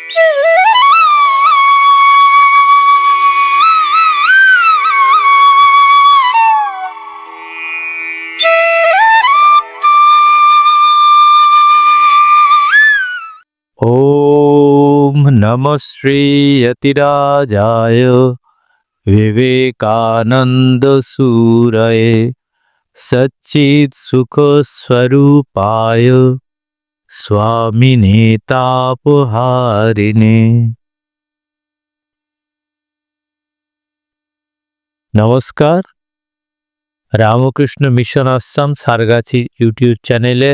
ओम नमः श्री यतिराजाय विवेकानंद सूरये सच्चिद सुख स्वरूपाय स्वामिने तापहारिणे। নমস্কার, রামকৃষ্ণ মিশন আশ্রম সারগাছি ইউটিউব চ্যানেলে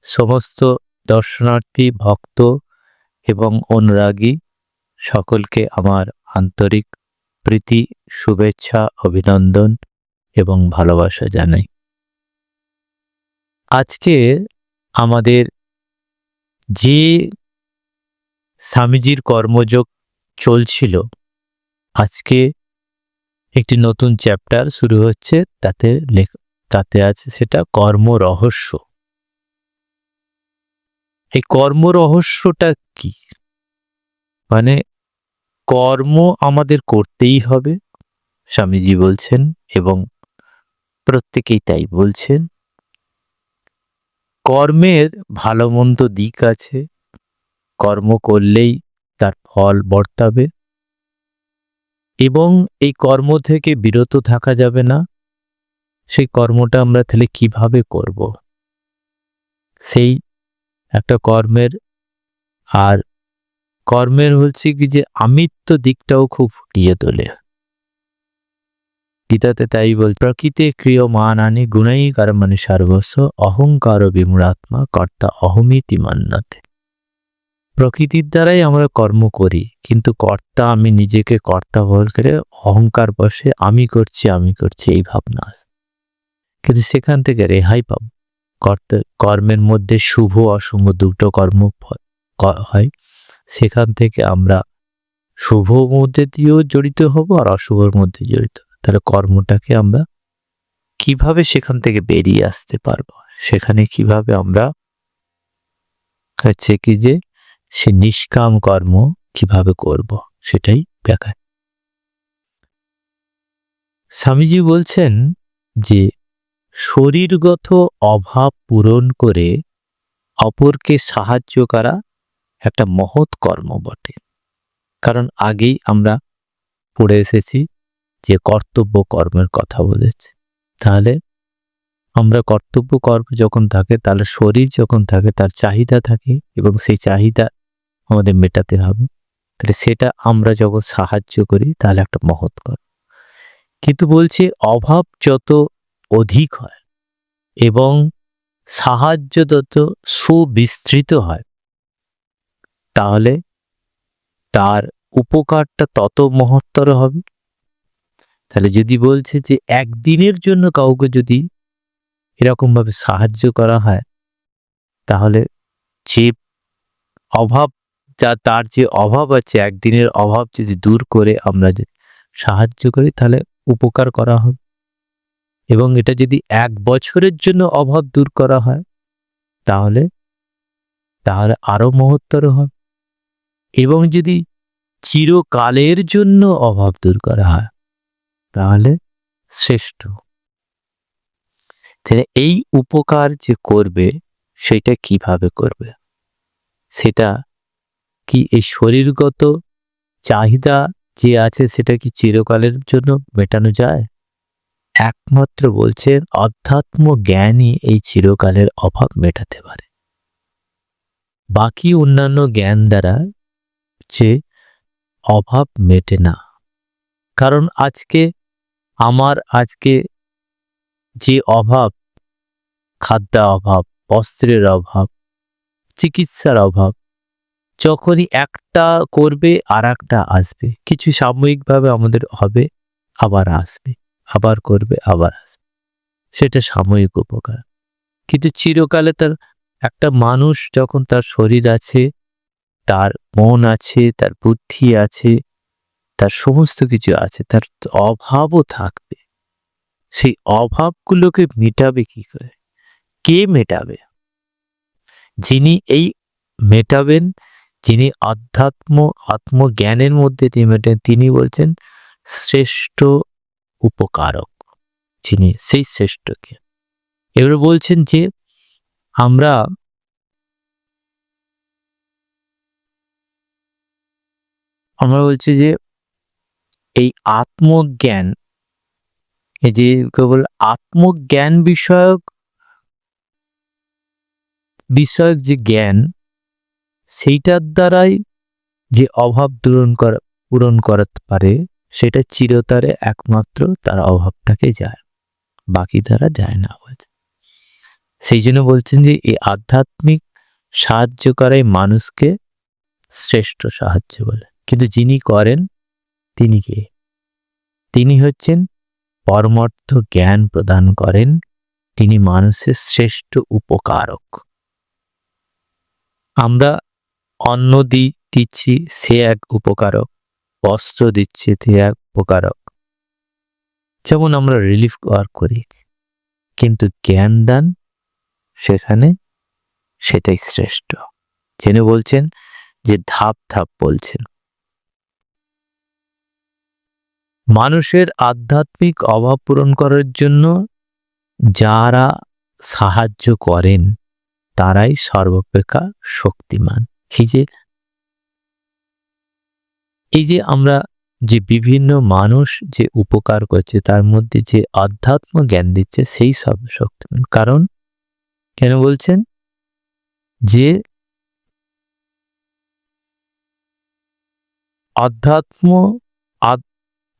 সমস্ত দর্শনার্থী ভক্ত এবং অনুরাগী সকলকে আমার আন্তরিক প্রীতি, শুভেচ্ছা, অভিনন্দন এবং ভালোবাসা জানাই। আজকে আমাদের যে স্বামীজির কর্মযোগ চলছিল, আজকে একটি নতুন চ্যাপ্টার শুরু হচ্ছে। তাতে আছে সেটা কর্ম রহস্য। এই কর্ম রহস্যটা কি? মানে কর্ম আমাদের করতেই হবে, স্বামীজি বলছেন, এবং প্রত্যেকেই তাই বলছেন। কর্মের ভালো মন্দ দিক আছে, কর্ম করলেই তার ফল বর্তাবে, এবং এই কর্ম থেকে বিরত থাকা যাবে না। সেই কর্মটা আমরা তাহলে কিভাবে করব, সেই একটা কর্মের, আর কর্মের হচ্ছে কি যে আমিত্ব দিকটাও খুব ফুটিয়ে তোলে। গীতাতে তাই বল, প্রকৃতি ক্রিয়মাণানি গুণাই কর্মণি সর্বস্ব অহংকার বিমূঢ়াত্মা কর্তা অহমিতি মান্যতে। প্রকৃতির দ্বারাই আমরা কর্ম করি, কিন্তু কর্তা, আমি নিজেকে কর্তা বলে করে অহংকার বসে আমি করছি এই ভাবনা আছে। কিন্তু সেখান থেকে রেহাই পাব। কর্মের মধ্যে শুভ অশুভ দুটো কর্ম হয়, সেখান থেকে আমরা শুভ মধ্যে দিয়েও জড়িত হব আর অশুভর মধ্যে জড়িত হব। তাহলে কর্মটাকে আমরা কিভাবে সেখান থেকে বেরিয়ে আসতে পারবো, সেখানে কিভাবে আমরা হচ্ছে কি যে সে নিষ্কাম কর্ম কিভাবে করব, সেটাই দেখায়। স্বামীজি বলছেন যে শরীরগত অভাব পূরণ করে অপরকে সাহায্য করা একটা মহৎ কর্ম বটে। কারণ আগেই আমরা পড়ে এসেছি যে কর্তব্য কর্মের কথা বলেছে। তাহলে আমরা কর্তব্য কর্ম যখন থাকে, তাহলে শরীর যখন থাকে তার চাহিদা থাকে, এবং সেই চাহিদা আমাদের মেটাতে হবে। তাহলে সেটা আমরা যখন সাহায্য করি তাহলে একটা মহৎ কর্ম। কিন্তু বলছে অভাব যত অধিক হয় এবং সাহায্য যত সুবিস্তৃত হয়, তাহলে তার উপকারটা তত মহত্তর হবে। তাহলে যদি বলছে যে একদিনের জন্য কাউকে যদি এরকম ভাবে সাহায্য করা হয়, তাহলে যে অভাব, তার যে অভাব আছে, একদিনের অভাব যদি দূর করে আমরা যদি সাহায্য করি, তাহলে উপকার করা হবে। এবং এটা যদি 1 বছরের জন্য অভাব দূর করা হয়, তাহলে আরো মহত্তর হবে। এবং যদি চিরকালের জন্য অভাব দূর করা হয়, তাহলে শ্রেষ্ঠ। তাহলে এই উপকার যে করবে, সেটা কিভাবে করবে? সেটা কি এই শরীরগত চাহিদা যে আছে সেটা কি চিরকালের জন্য মেটানো যায়? একমাত্র বলছেন অধ্যাত্ম জ্ঞানই এই চিরকালের অভাব মেটাতে পারে। বাকি অন্যান্য জ্ঞান দ্বারা যে অভাব মেটে না। কারণ আজকে যে অভাব, খাদ্য অভাব, বস্ত্রের অভাব, চিকিৎসার অভাব, যখনই একটা করবে আর একটা আসবে। কিছু সাময়িকভাবে আমাদের হবে, আবার আসবে, আবার করবে, আবার আসবে। সেটা সাময়িক উপকার। কিন্তু চিরকালে তার একটা মানুষ যখন তার শরীর আছে, তার মন আছে, তার বুদ্ধি আছে, তার সমস্ত কিছু আছে, তার অভাবও থাকবে। সেই অভাবগুলোকে মেটাবে কি করে? কে মেটাবে? যিনি এই মেটাবেন, যিনি আত্মজ্ঞানের মধ্যে তিনি বলছেন শ্রেষ্ঠ উপকারক, যিনি সেই শ্রেষ্ঠকে। এবারে বলছেন যে আমরা বলছি যে এই আত্মজ্ঞান, এই যে কেবল আত্মজ্ঞান বিষয়ক যে জ্ঞান, সেইটার দ্বারাই যে অভাব পূরণ করাতে পারে, সেটা চিরতরে একমাত্র তার অভাবটাকে যায়, বাকি দ্বারা যায় না। সেই জন্য বলছেন যে এই আধ্যাত্মিক সাহায্য করাই মানুষকে শ্রেষ্ঠ সাহায্য বলে। কিন্তু যিনি করেন তিনি কে? তিনি হচ্ছেন পরমার্থ জ্ঞান প্রদান করেন, তিনি মানুষের শ্রেষ্ঠ উপকারক। আমরা অন্ন দিচ্ছি, সে এক উপকারক, বস্ত্র দিচ্ছি, সে এক উপকারক, যেমন আমরা রিলিফ ওয়ার্ক করি, কিন্তু জ্ঞান দান সেখানে সেটাই শ্রেষ্ঠ। যিনি বলছেন যে ধাপ ধাপ বলছেন, মানুষের আধ্যাত্মিক অভাব পূরণ করার জন্য যারা সাহায্য করেন তারাই সর্বাপেক্ষা শক্তিমান। এই যে আমরা যে বিভিন্ন মানুষ যে উপকার করছে, তার মধ্যে যে আধ্যাত্ম জ্ঞান দিচ্ছে সেই সব শক্তিমান। কারণ কেন বলছেন? যে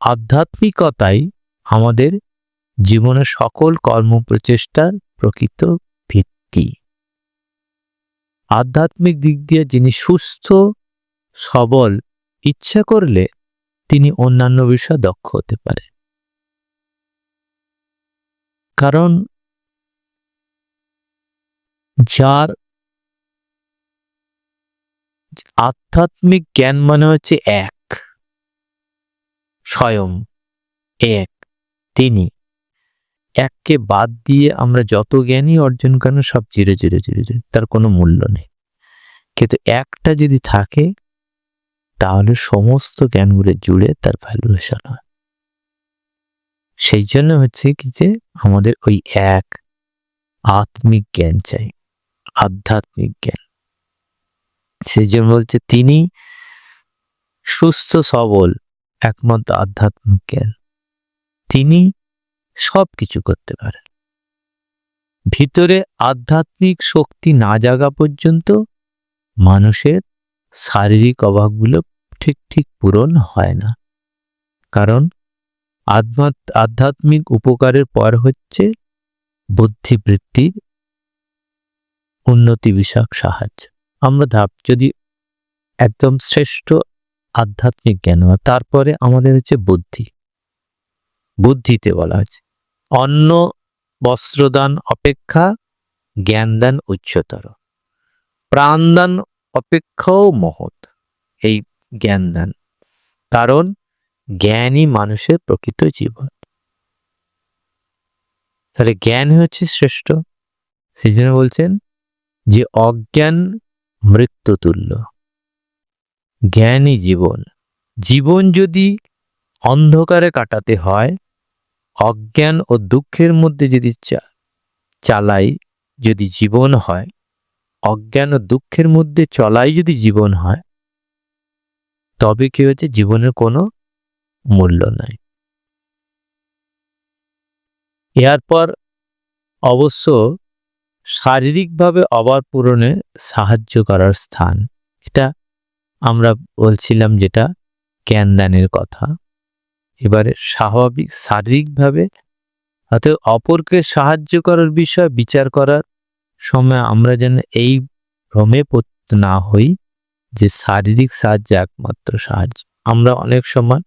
আধ্যাত্মিকতাই আমাদের জীবনের সকল কর্মপ্রচেষ্টার প্রকৃত ভিত্তি। আধ্যাত্মিক দিক দিয়ে যিনি সুস্থ সবল, ইচ্ছা করলে তিনি অন্যান্য বিষয়ে দক্ষ হতে পারে। কারণ যার আধ্যাত্মিক জ্ঞান মানে হচ্ছে এক, স্বয়ং এক, তিনি। এককে বাদ দিয়ে আমরা যত জ্ঞানই অর্জন করেন সব জিরো জিরো জিরো জিরো, তার কোনো মূল্য নেই। কিন্তু একটা যদি থাকে তাহলে সমস্ত জ্ঞানগুলো জুড়ে তার ভ্যালুয়েশন হয়। সেই জন্য হচ্ছে কি যে আমাদের ওই এক আত্মিক জ্ঞান চাই, আধ্যাত্মিক জ্ঞান। সেই জন্য বলছে তিনি সুস্থ সবল একমাত্র আধ্যাত্মিক জ্ঞান, তিনি সব কিছু করতে পারেন। ভিতরে আধ্যাত্মিক শক্তি না জাগা পর্যন্ত মানুষের শারীরিক অভাবগুলো ঠিক পূরণ হয় না। কারণ আধ্যাত্মিক উপকারের পর হচ্ছে বুদ্ধিবৃত্তির উন্নতি বিষয়ক সাহায্য। আমরা যদি একদম শ্রেষ্ঠ আধ্যাত্মিক জ্ঞান হয়, তারপরে আমাদের হচ্ছে বুদ্ধিতে বলা হচ্ছে অন্ন বস্ত্রদান অপেক্ষা জ্ঞানদান উচ্চতর, প্রাণদান অপেক্ষাও মহৎ এই জ্ঞানদান। কারণ জ্ঞানই মানুষের প্রকৃত জীবন। তাহলে জ্ঞান হচ্ছে শ্রেষ্ঠ। সেই জন্য বলছেন যে অজ্ঞান মৃত্যুতুল্য, জ্ঞানই জীবন। জীবন যদি অন্ধকারে কাটাতে হয়, অজ্ঞান ও দুঃখের মধ্যে যদি চালাই যদি জীবন হয়, অজ্ঞান ও দুঃখের মধ্যে চলাই যদি জীবন হয়, তবে কি হচ্ছে জীবনের কোনো মূল্য নাই। এরপর অবশ্য শারীরিকভাবে অভাব পূরণে সাহায্য করার স্থান, এটা আমরা বলছিলাম যেটা জ্ঞানদানের কথা। এবারে স্বাভাবিক শারীরিকভাবে অর্থাৎ অপরকে সাহায্য করার বিষয় বিচার করার সময় আমরা যেন এই ভ্রমে পতিত না হই যে শারীরিক সাহায্য একমাত্র সাহায্য। আমরা অনেক সময়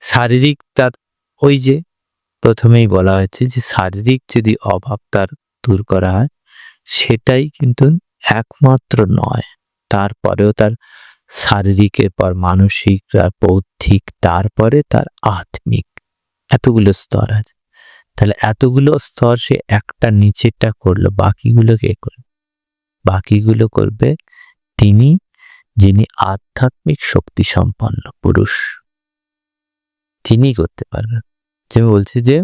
শারীরিক তার ওই যে প্রথমেই বলা হয়েছে যে শারীরিক যদি অভাব তার দূর করা হয়, সেটাই কিন্তু একমাত্র নয়। তারপরেও তার শারীরিকের পর মানসিক আর বৌদ্ধিক, তারপরে তার আত্মিক, এতগুলো স্তর আছে। তাহলে এতগুলো স্তর সে একটা নিচেরটা করলো, বাকিগুলো কে করবে? বাকিগুলো করবে তিনি যিনি আধ্যাত্মিক শক্তি সম্পন্ন পুরুষ, তিনি করতে পারবেন। যে বলছে যে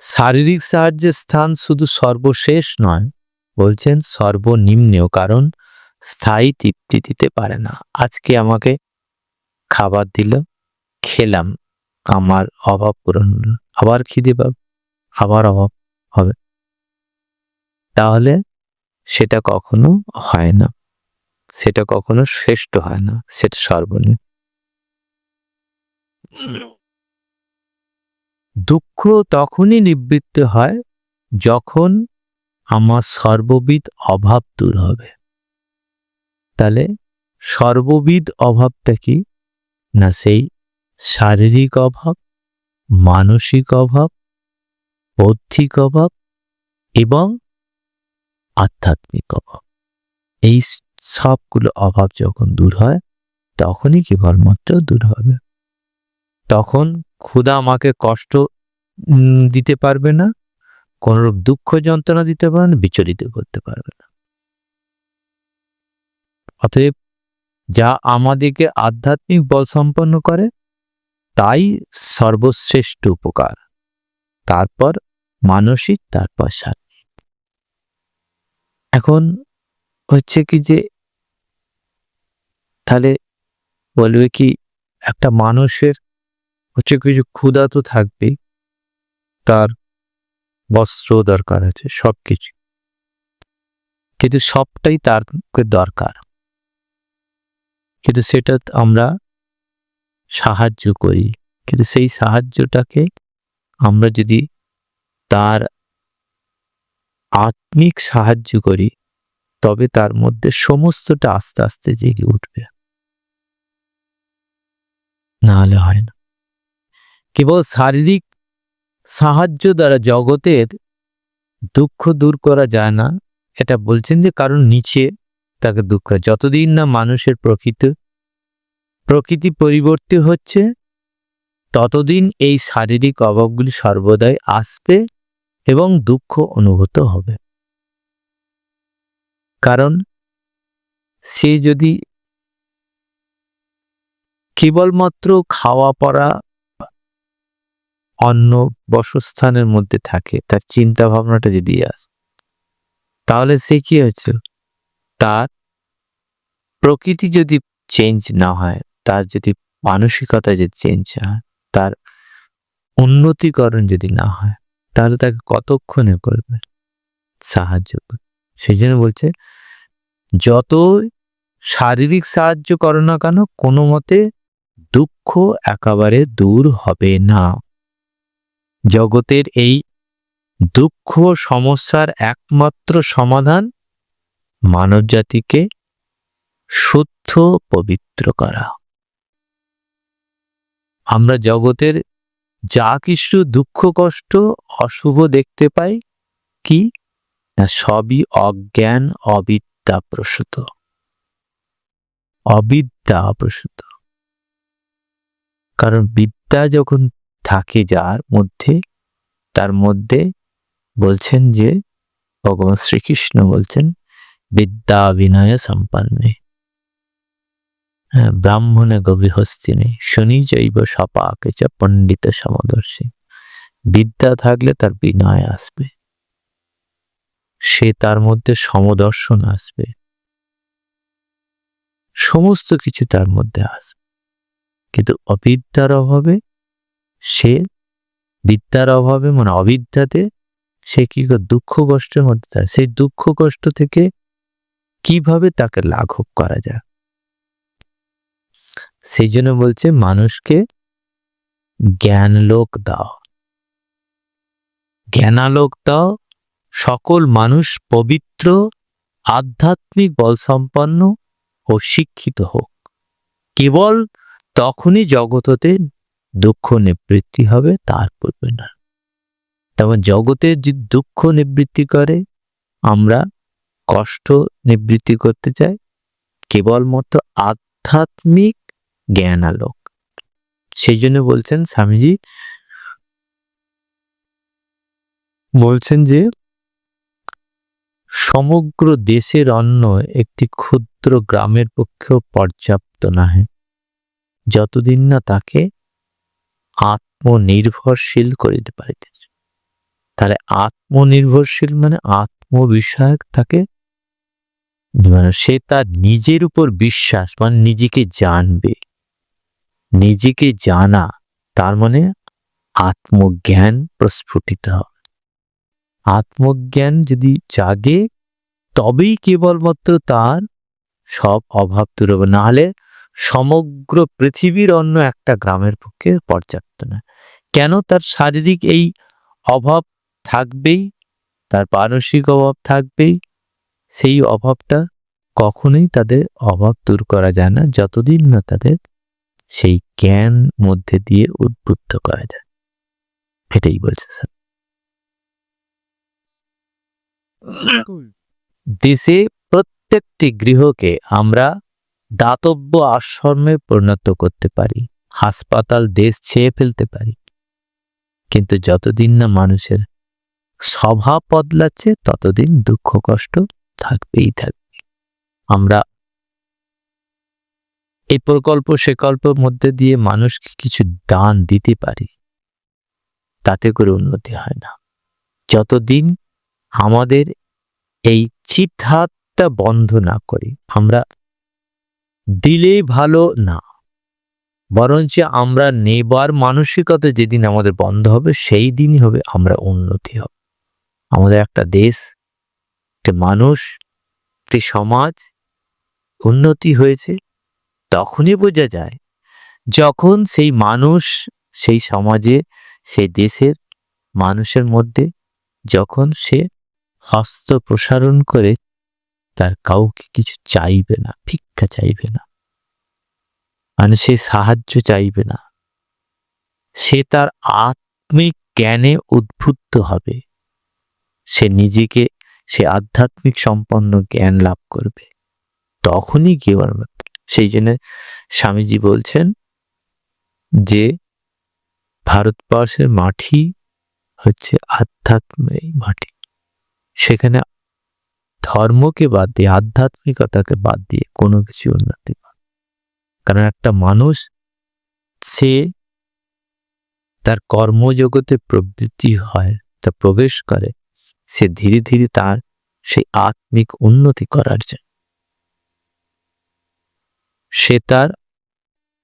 শারীরিক সাহায্যের স্থান শুধু সর্বশেষ নয়, বলছেন সর্বনিম্নেও, কারণ স্থায়ী তৃপ্তি দিতে পারে না। আজকে আমাকে খাবার দিল, খেলাম, আমার অভাব পূরণ হলো, আবার খিদে পাবে, আবার অভাব হবে, তাহলে সেটা কখনো হয় না, সেটা কখনো শ্রেষ্ঠ হয় না, সেটা সর্বনিম্ন। দুঃখ তখনই নিবৃত্ত হয় যখন আমার সর্ববিধ অভাব দূর হবে। তাহলে সর্ববিধ অভাবটা কি না? সেই শারীরিক অভাব, মানসিক অভাব, বৌদ্ধিক অভাব এবং আধ্যাত্মিক অভাব। এই সবগুলো অভাব যখন দূর হয়, তখনই কেবলমাত্র দূর হবে। তখন ক্ষুধা আমাকে কষ্ট দিতে পারবে না, কোনরূপ দুঃখ যন্ত্রণা দিতে পারবে না, বিচলিত করতে পারবে না। অতএব যা আমাদেরকে আধ্যাত্মিক বল সম্পন্ন করে, তাই সর্বশ্রেষ্ঠ উপকার, তারপর মানসিক, তারপর শারীরিক। এখন হচ্ছে কি যে তাহলে বলবে কি, একটা মানুষের হচ্ছে কিছু ক্ষুধা তো থাকবেই, তার বস্ত্র দরকার আছে, সবকিছু, কিন্তু সবটাই তার দরকার, কিন্তু সেটা আমরা সাহায্য করি, কিন্তু সেই সাহায্যটাকে আমরা যদি তার আত্মিক সাহায্য করি, তবে তার মধ্যে সমস্তটা আস্তে আস্তে জেগে উঠবে, না হলে হয় না। কেবল শারীরিক সাহায্য দ্বারা জগতের দুঃখ দূর করা যায় না, এটা বলছেন যে কারণ নিচে তাকে দুঃখ, যতদিন না মানুষের প্রকৃতি পরিবর্তিত হচ্ছে, ততদিন এই শারীরিক অভাবগুলি সর্বদাই আসবে এবং দুঃখ অনুভূত হবে। কারণ সে যদি কেবলমাত্র খাওয়া পড়া, অন্ন, বসস্থানের মধ্যে থাকে, তার চিন্তা ভাবনাটা যদি আসে, তাহলে সে কি হচ্ছে, তার প্রকৃতি যদি চেঞ্জ না হয়, তার যদি মানসিকতা যদি চেঞ্জ হয়, তার উন্নতিকরণ যদি না হয়, তাহলে তাকে কতক্ষণে করবে সাহায্য করবে। সেই জন্য বলছে যত শারীরিক সাহায্য করো না কেন, কোনো মতে দুঃখ একেবারে দূর হবে না। জগতের এই দুঃখ সমস্যার একমাত্র সমাধান মানব জাতিকে শুদ্ধ পবিত্র করা। আমরা জগতের যা কিছু দুঃখ কষ্ট অশুভ দেখতে পাই, কি না সবই অজ্ঞান অবিদ্যা প্রসূত, অবিদ্যা প্রসূত। কারণ বিদ্যা যখন থাকে যার মধ্যে, তার মধ্যে বলছেন যে ভগবান শ্রীকৃষ্ণ বলছেন বিদ্যা বিনয় সম্পন্নে ব্রাহ্মণে গভীরহস্তিনী শনি জৈব সপাকে চ পণ্ডিত সমদর্শী। বিদ্যা থাকলে তার বিনয় আসবে, সে তার মধ্যে সমদর্শন আসবে, সমস্ত কিছু তার মধ্যে আসবে। কিন্তু অবিদ্যার অভাবে সে, বিদ্যার অভাবে মানে অবিদ্যাতে সে কি দুঃখ কষ্টের মধ্যে থাকে। সেই দুঃখ কষ্ট থেকে কিভাবে তাকে লাঘব করা যায়, সেই জন্য বলছে মানুষকে জ্ঞানলোক দাও, জ্ঞানালোক দাও, সকল মানুষ পবিত্র আধ্যাত্মিক বল সম্পন্ন ও শিক্ষিত হোক। কেবল তখনই জগতে দুঃখ নিবৃত্তি হবে, তার পূর্বে না। তেমন জগতে যদি দুঃখ নিবৃত্তি করে, আমরা কষ্ট নিবৃত্তি করতে চাই, কেবলমাত্র আধ্যাত্মিক জ্ঞান আলোক। সেই জন্য বলছেন স্বামীজি, বলছেন যে সমগ্র দেশের অন্ন একটি ক্ষুদ্র গ্রামের পক্ষেও পর্যাপ্ত নহে, যতদিন না তাকে আত্মনির্ভরশীল করিতে পারিতেছে। তাহলে আত্মনির্ভরশীল মানে আত্মবিষয়ক তাকে, মানে সে তার নিজের উপর বিশ্বাস, মানে নিজেকে জানবে। নিজেকে জানা তার মানে আত্মজ্ঞান প্রস্ফুটিত হবে। আত্মজ্ঞান যদি জাগে তবেই কেবলমাত্র তার সব অভাব দূর হবে, নাহলে সমগ্র পৃথিবীর অন্য একটা গ্রামের পক্ষে পর্যাপ্ত না। কেন? তার শারীরিক এই অভাব থাকবেই, তার মানসিক অভাব থাকবেই। সেই অভাবটা কখনোই তাদের অভাব দূর করা যায় না যতদিন না তাদের সেই জ্ঞান মধ্যে দিয়ে উদ্বুদ্ধ করা যায়। এটাই বলছে স্যার। দেশে প্রত্যেকটি গৃহকে আমরা দাতব্য আশ্রমে পরিণত করতে পারি, হাসপাতাল দেশ ছেয়ে ফেলতে পারি, কিন্তু যতদিন না মানুষের স্বভাব বদলাচ্ছে ততদিন দুঃখ কষ্ট থাকবেই থাকবে। আমরা এই প্রকল্প সেকল্পের মধ্যে দিয়ে মানুষকে কিছু দান দিতে পারি, তাতে করে উন্নতি হয় না। যতদিন আমাদের এই চিৎহাতটা বন্ধ না করি, আমরা দিলেই ভালো না, বরঞ্চ আমরা নেবার মানসিকতা যেদিন আমাদের বন্ধ হবে সেই দিনই হবে আমরা উন্নতি হব। আমাদের একটা দেশ, একটা মানুষ, একটি সমাজ উন্নতি হয়েছে তখনই বোঝা যায় যখন সেই মানুষ, সেই সমাজে, সেই দেশের মানুষের মধ্যে যখন সে হস্ত প্রসারণ করে তার কাউকে কিছু চাইবে না, ভিক্ষা চাইবে না, মানে সে সাহায্য চাইবে না, সে তার আত্মিক জ্ঞানে উদ্বুদ্ধ হবে, সে নিজেকে, সে আধ্যাত্মিক সম্পন্ন জ্ঞান লাভ করবে, তখনই কেউ। সেই জন্য স্বামীজি বলছেন যে ভারতবর্ষের মাটি হচ্ছে আধ্যাত্মিক মাটি। সেখানে ধর্মকে বাদ দিয়ে, আধ্যাত্মিকতাকে বাদ দিয়ে কোনো কিছু উন্নতি পায়। কারণ একটা মানুষ সে তার কর্মজগতে প্রবৃত্তি হয়, তা প্রবেশ করে, সে ধীরে ধীরে তার সেই আত্মিক উন্নতি করার জন্য সে তার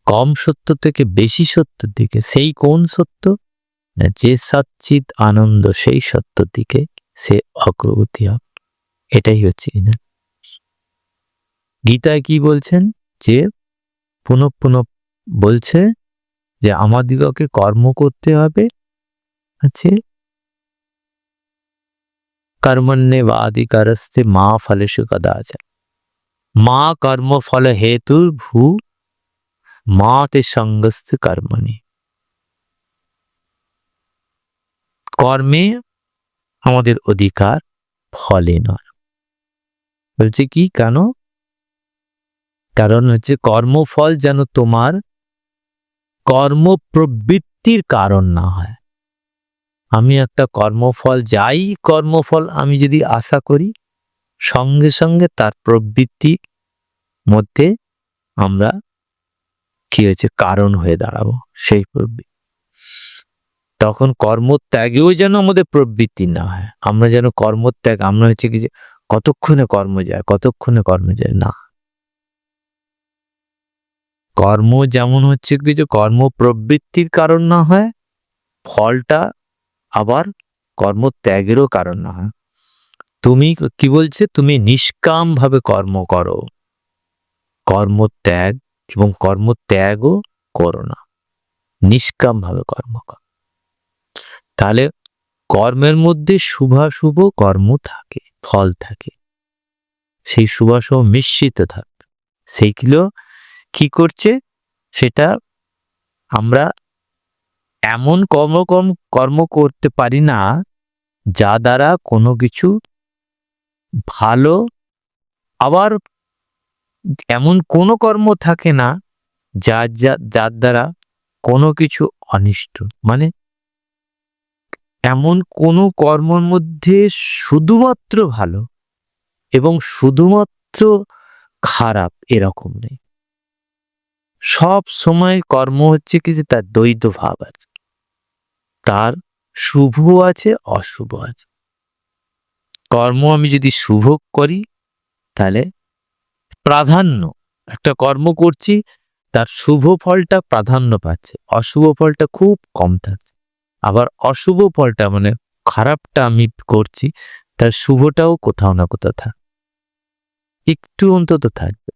কম সত্য থেকে বেশি সত্যের দিকে, সেই কোন সত্য, যে সচ্চিৎ আনন্দ, সেই সত্যের দিকে সে অগ্রগতি হবে। এটাই হচ্ছে কিনা গীতায় কি বলছেন, যে পুনঃ পুনঃ বলছে যে আমাদিগকে কর্ম করতে হবে, হচ্ছে কর্মণ্যেবাধিকারস্তে মা ফলেষু কদাচন মা কর্মফল হেতুর ভূ মা তে সঙ্গস্থ কর্মণি। কর্মে আমাদের অধিকার, ফলে নয়। বলছে কি কেন? কারণ হচ্ছে কর্মফল যেন তোমার কর্ম প্রবৃত্তির কারণ না হয়। আমি একটা কর্মফল, যাই কর্মফল আমি যদি আশা করি, সঙ্গে সঙ্গে তার প্রবৃত্তির মধ্যে আমরা কি হয়েছে কারণ হয়ে দাঁড়াবো, সেই প্রবৃত্তি। তখন কর্মত্যাগেও যেন আমাদের প্রবৃত্তি না হয়, আমরা যেন কর্মত্যাগ, আমরা হচ্ছে কি যে কতক্ষণে কর্ম যায়, কতক্ষণে কর্ম যায় না। কর্ম যেমন হচ্ছে কি যে কর্ম প্রবৃত্তির কারণ না হয়, ফলটা আবার কর্মত্যাগেরও কারণ না হয়। তুমি কি বলছে, তুমি নিষ্কাম ভাবে কর্ম করো, কর্মত্যাগ এবং কর্মত্যাগও করো না, নিষ্কাম ভাবে কর্ম করো। তাহলে কর্মের মধ্যে শুভাশুভ কর্ম থাকে, ফল থাকে, সেই শুভাশুভ মিশ্রিত থাকে। সেইগুলো কি করছে, সেটা আমরা এমন কর্ম করতে পারি না যা দ্বারা কোনো কিছু ভালো, আবার এমন কোনো কর্ম থাকে না যার দ্বারা কোনো কিছু অনিষ্ট। মানে এমন কোনো কর্মের মধ্যে শুধুমাত্র ভালো, এবং শুধুমাত্র খারাপ এরকম নেই। সব সময় কর্ম হচ্ছে কি যে তার দ্বৈত ভাব আছে, তার শুভ আছে অশুভ আছে। কর্ম আমি যদি শুভ করি তাহলে প্রাধান্য, একটা কর্ম করছি তার শুভ ফলটা প্রাধান্য পাচ্ছে, অশুভ ফলটা খুব কম থাকছে। আবার অশুভ ফলটা মানে খারাপটা আমি করছি তার শুভটাও কোথাও না কোথাও একটু অন্তত থাকবে।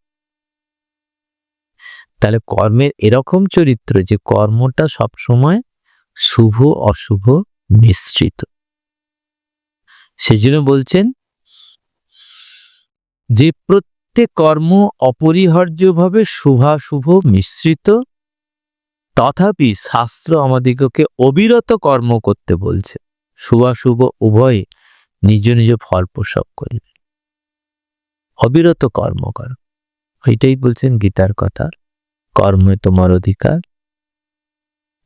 তাহলে কর্মের এরকম চরিত্র যে কর্মটা সবসময় শুভ অশুভ মিশ্রিত। সেজন্য বলছেন যে প্রত্যেক কর্ম অপরিহার্যভাবে শুভাশুভ মিশ্রিত, তথাপি শাস্ত্র আমাদিগকে অবিরত কর্ম করতে বলছে। শুভাশুভ উভয় নিজ নিজ ফল প্রসব করিবে, অবিরত কর্ম কর। এটাই বলছেন গীতার কথা, কর্মে তোমার অধিকার,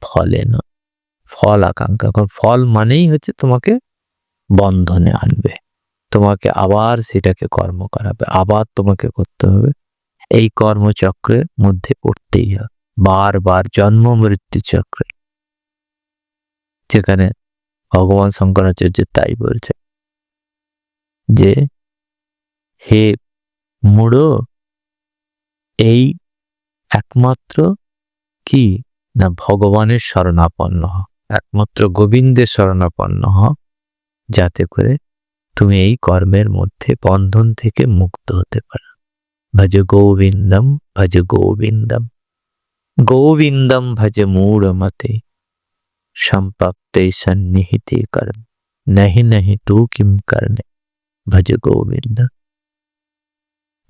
ফলে নয়। ফল আকাঙ্ক্ষা কর, ফল মানেই হচ্ছে তোমাকে বন্ধনে আনবে, তোমাকে আবার সেটাকে কর্ম করাবে, আবার তোমাকে করতে হবে। এই কর্মচক্রের মধ্যে পড়তেই হবে, বারবার জন্ম মৃত্যু চক্রে। যেখানে ভগবান শঙ্করাচার্য তাই বলছে যে হে মূঢ়, এই একমাত্র কি না ভগবানের শরণাপন্ন হ, একমাত্র গোবিন্দের শরণাপন্ন হ, যাতে করে তুমি এই কর্মের মধ্যে বন্ধন থেকে মুক্ত হতে পারো। ভজ গোবিন্দম ভজ গোবিন্দম গোবিন্দম ভজ মূঢ়মতে সম্প্রাপ্তে সন্নিহিতে কর্ম নহি নহি তু কিম করনে ভজ গোবিন্দ।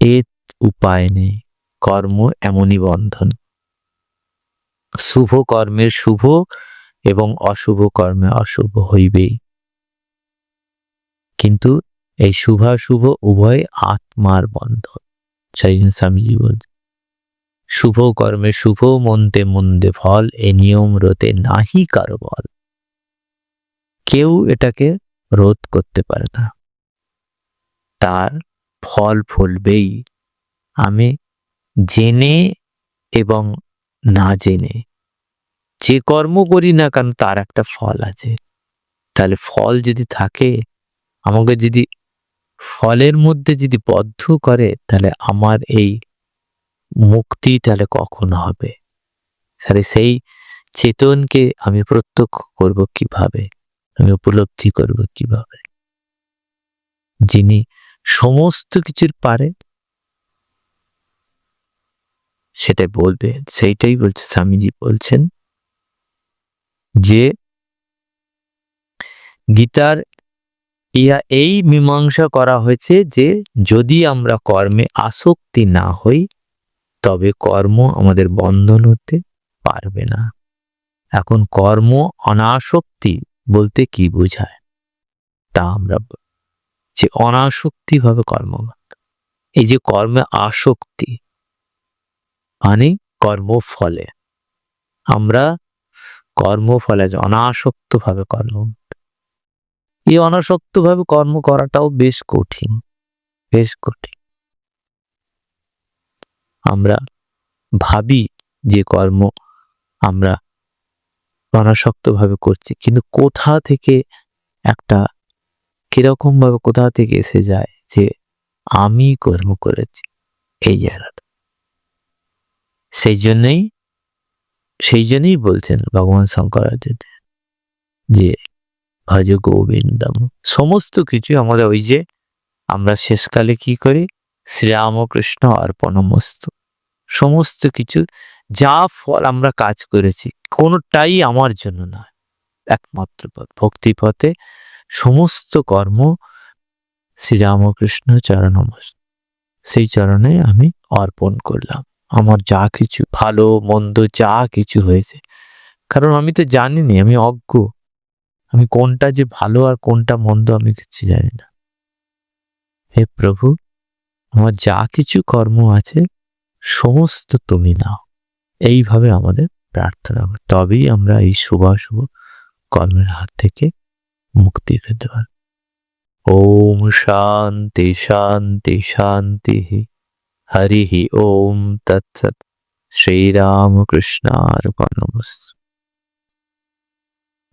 এর উপায় নেই, কর্ম এমনই বন্ধন। শুভ কর্মের শুভ এবং অশুভ কর্মে অশুভ হইবেই, কিন্তু এই শুভাশুভ উভয় আত্মার বন্ধন। সেই জন্য স্বামীজি বলছে শুভ কর্মে শুভ, মন্দে মন্দে ফল, এ নিয়ম রোধে নাহি কারো বল। কেউ এটাকে রোধ করতে পারে না, তার ফল ফলবেই। আমি জেনে এবং না জেনে যে কর্ম করি না কেন তার একটা ফল আছে। তাহলে ফল যদি থাকে, আমাকে যদি ফলের মধ্যে যদি বদ্ধ করে, তাহলে আমার এই মুক্তি তাহলে কখন হবে? তাহলে সেই চেতনকে আমি প্রত্যক্ষ করব কিভাবে, আমি উপলব্ধি করব কিভাবে? যিনি সমস্ত কিছুর পারে সেটাই বলবে, সেইটাই বলছে স্বামীজি বলছেন যে গীতার এই মীমাংসা করা হয়েছে যে যদি আমরা কর্মে আসক্তি না হই তবে কর্ম আমাদের বন্ধন হতে পারবে না। এখন কর্ম অনাসক্তি বলতে কি বোঝায় তা আমরা যে অনাসক্তি ভাবে কর্ম, এই যে কর্মে আসক্তি মানে কর্মফলে, আমরা কর্মফলে অনাসক্ত ভাবে কর্ম, এই অনাসক্ত ভাবে কর্ম করাটাও বেশ কঠিন, বেশ কঠিন। আমরা ভাবি যে কর্ম আমরা অনাসক্ত ভাবে করছি, কিন্তু কোথা থেকে একটা কিরকম ভাবে কোথা থেকে এসে যায় যে আমি কর্ম করেছি, এই জায়গাটা। সেই জন্যই বলছেন ভগবান শঙ্করাচার্য যে ভজ গোবিন্দম। সমস্ত কিছু আমাদের ওই যে আমরা শেষকালে কি করি, শ্রীরামকৃষ্ণ অর্পণমস্তু, সমস্ত কিছু যা ফল আমরা কাজ করেছি কোনোটাই আমার জন্য নয়, একমাত্র পথ ভক্তি পথে সমস্ত কর্ম শ্রীরামকৃষ্ণ চরণমস্তু, সেই চরণে আমি অর্পণ করলাম। আমার যা কিছু ভালো মন্দ যা কিছু হয়েছে, কারণ আমি তো জানিনি, আমি অজ্ঞ, আমি কোনটা যে ভালো আর কোনটা মন্দ আমি কিছু জানি না। হে প্রভু, আমার যা কিছু কর্ম আছে সমস্ত তুমি নাও, এইভাবে আমাদের প্রার্থনা হবে, তবেই আমরা এই শুভাশুভ কর্মের হাত থেকে মুক্তি পেতে পারব। ওম শান্তি শান্তি শান্তি। হরি ওম তৎসৎ। শ্রীরামকৃষ্ণার্পণমস্তু।